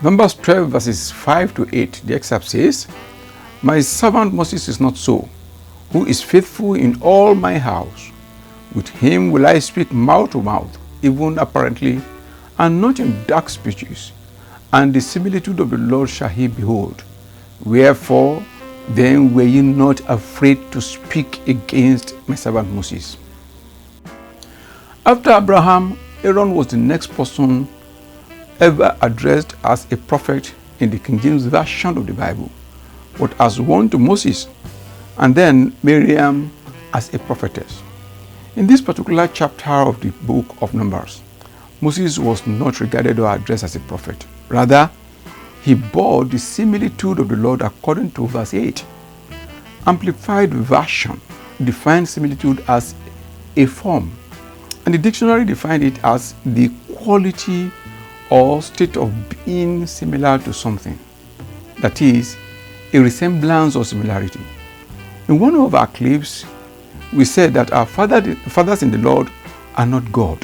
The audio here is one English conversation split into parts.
Numbers 12 verses 5 to 8, the excerpt says, "My servant Moses is not so, who is faithful in all my house. With him will I speak mouth to mouth, even apparently, and not in dark speeches. And the similitude of the Lord shall he behold. Wherefore then were ye not afraid to speak against my servant Moses?" After Abraham, Aaron was the next person ever addressed as a prophet in the King James Version of the Bible, but as one to Moses, and then Miriam as a prophetess. In this particular chapter of the book of Numbers, Moses was not regarded or addressed as a prophet. Rather, he bore the similitude of the Lord according to verse 8. Amplified Version defines similitude as a form, and the dictionary defined it as the quality or state of being similar to something. That is, a resemblance or similarity. In one of our clips, we said that our fathers in the Lord are not God,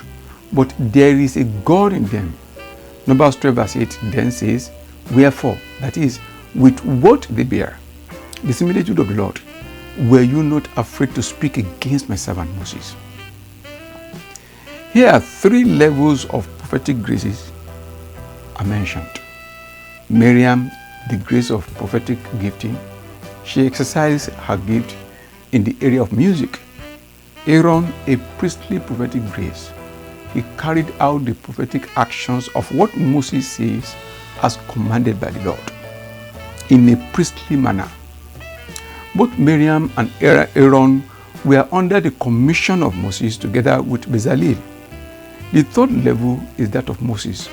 but there is a God in them. Numbers 12 verse 8 then says, "Wherefore," that is, with what they bear, the similitude of the Lord, "were you not afraid to speak against my servant Moses?" Here are 3 levels of prophetic graces are mentioned. Miriam, the grace of prophetic gifting. She exercised her gift in the area of music. Aaron, a priestly prophetic grace. He carried out the prophetic actions of what Moses says as commanded by the Lord in a priestly manner. Both Miriam and Aaron were under the commission of Moses together with Bezalel. The 3rd level is that of Moses.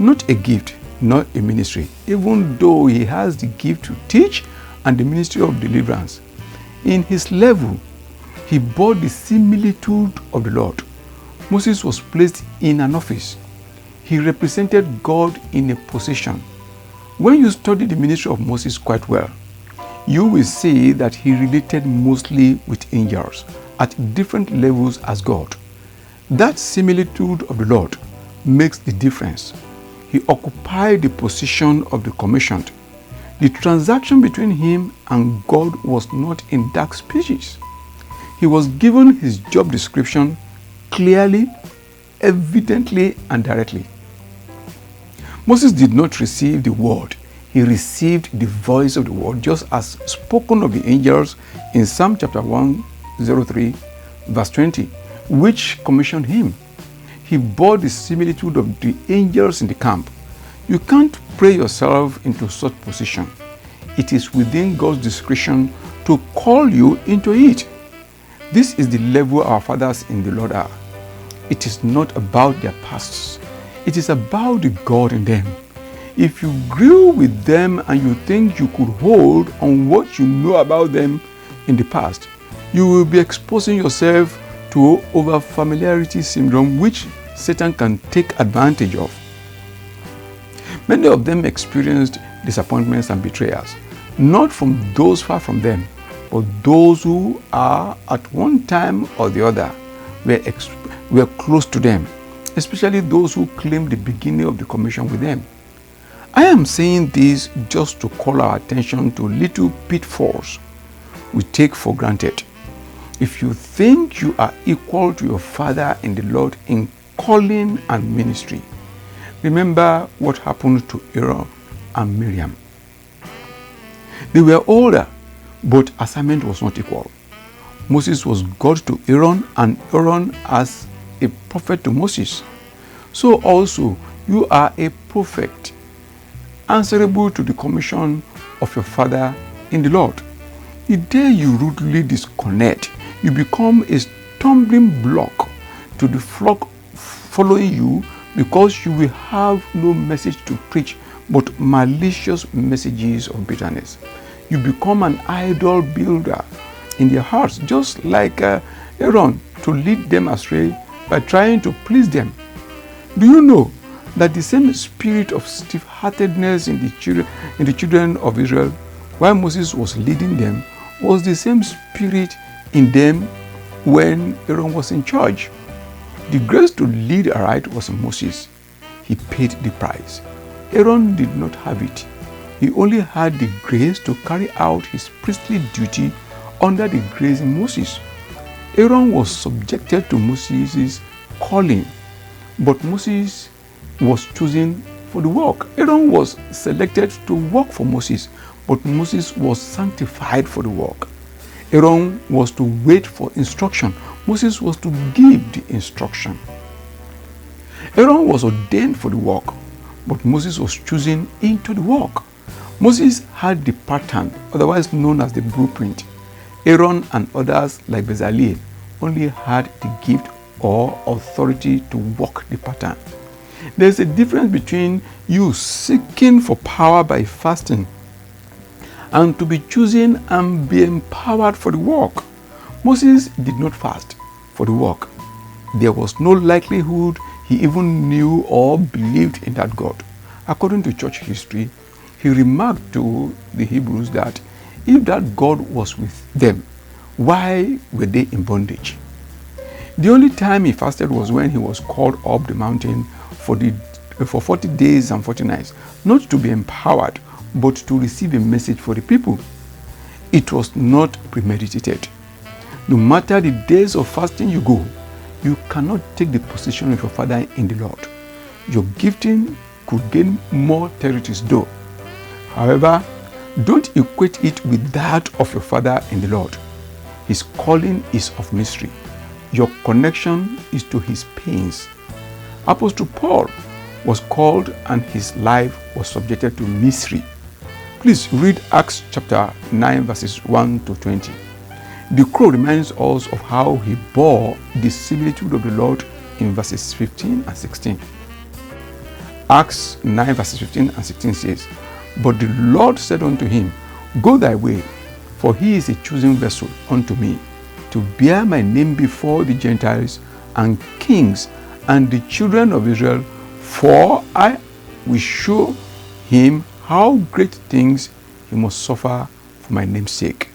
Not a gift, not a ministry, even though he has the gift to teach and the ministry of deliverance. In his level, he bore the similitude of the Lord. Moses was placed in an office. He represented God in a position. When you study the ministry of Moses quite well, you will see that he related mostly with angels at different levels as God. That similitude of the Lord makes the difference. He occupied the position of the commissioned. The transaction between him and God was not in dark speeches. He was given his job description clearly, evidently, and directly. Moses did not receive the word. He received the voice of the word, just as spoken of the angels in Psalm chapter 103, verse 20, which commissioned him. He bore the similitude of the angels in the camp. You can't pray yourself into such position. It is within God's discretion to call you into it. This is the level our fathers in the Lord are. It is not about their pasts. It is about the God in them. If you grew with them and you think you could hold on what you know about them in the past, you will be exposing yourself to over-familiarity syndrome, which Satan can take advantage of. Many of them experienced disappointments and betrayals, not from those far from them, but those who are at one time or the other were close to them, especially those who claimed the beginning of the commission with them. I am saying this just to call our attention to little pitfalls we take for granted. If you think you are equal to your father in the Lord in calling and ministry, remember what happened to Aaron and Miriam. They were older, but assignment was not equal. Moses was God to Aaron and Aaron as a prophet to Moses. So also you are a prophet, answerable to the commission of your father in the Lord. The day you rudely disconnect, you become a stumbling block to the flock following you, because you will have no message to preach but malicious messages of bitterness. You become an idol builder in their hearts, just like Aaron, to lead them astray by trying to please them. Do you know that the same spirit of stiff-heartedness in the children of Israel, while Moses was leading them, was the same spirit in them when Aaron was in charge? The grace to lead aright was in Moses. He paid the price. Aaron did not have it. He only had the grace to carry out his priestly duty under the grace in Moses. Aaron was subjected to Moses' calling, but Moses was chosen for the work. Aaron was selected to work for Moses, but Moses was sanctified for the work. Aaron was to wait for instruction. Moses was to give the instruction. Aaron was ordained for the work, but Moses was chosen into the work. Moses had the pattern, otherwise known as the blueprint. Aaron and others like Bezalel only had the gift or authority to work the pattern. There's a difference between you seeking for power by fasting and to be chosen and be empowered for the work. Moses did not fast for the work. There was no likelihood he even knew or believed in that God. According to church history, he remarked to the Hebrews that if that God was with them, why were they in bondage? The only time he fasted was when he was called up the mountain for 40 days and 40 nights, not to be empowered, but to receive a message for the people. It was not premeditated. No matter the days of fasting you go, you cannot take the position of your father in the Lord. Your gifting could gain more territories though. However, don't equate it with that of your father in the Lord. His calling is of mystery. Your connection is to his pains. Apostle Paul was called and his life was subjected to mystery. Please read Acts chapter 9 verses 1 to 20. The crow reminds us of how he bore the similitude of the Lord in verses 15 and 16. Acts 9 verses 15 and 16 says, "But the Lord said unto him, Go thy way, for he is a chosen vessel unto me, to bear my name before the Gentiles and kings and the children of Israel, for I will show him how great things he must suffer for my name's sake."